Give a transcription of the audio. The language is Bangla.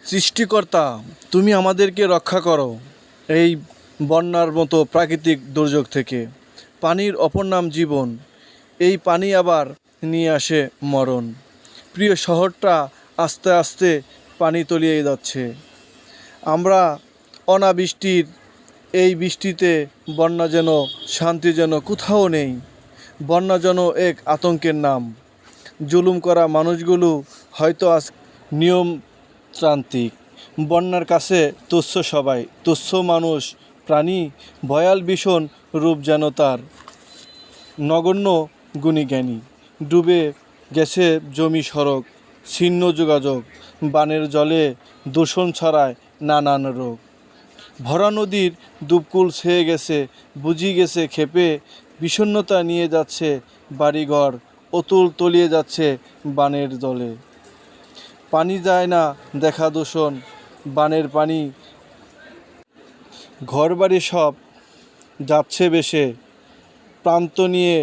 সৃষ্টিকর্তা, তুমি আমাদেরকে রক্ষা করো এই বন্যার মতো প্রাকৃতিক দুর্যোগ থেকে। পানির অপর নাম জীবন, এই পানি আবার নিয়ে আসে মরণ। প্রিয় শহরটা আস্তে আস্তে পানি তলিয়ে যাচ্ছে। আমরা অনাবৃষ্টির এই বৃষ্টিতে বন্যা যেন, শান্তি যেন কোথাও নেই। বন্যা যেন এক আতঙ্কের নাম। জুলুম করা মানুষগুলো হয়তো আজ নিয়মতান্ত্রিক, বন্যার কাছে তুচ্ছ সবাই, তুচ্ছ মানুষ প্রাণী, ভয়াল ভীষণ রূপ যেন তার নগণ্য গুণীজ্ঞানী। ডুবে গেছে জমি, সড়ক, ছিন্ন যোগাযোগ, বানের জলে দূষণ ছড়ায় নানান রোগ। ভরা নদীর দুপকুল ছেয়ে গেছে, বুঝি গেছে ক্ষেপে, বিষণ্ণতা নিয়ে যাচ্ছে বাড়িঘর, অতুল তলিয়ে যাচ্ছে বানের জলে। পানি যায় না দেখা দূষণ, বানের পানি ঘরবাড়ি সব যাচ্ছে ভেসে, প্রান্ত নিয়ে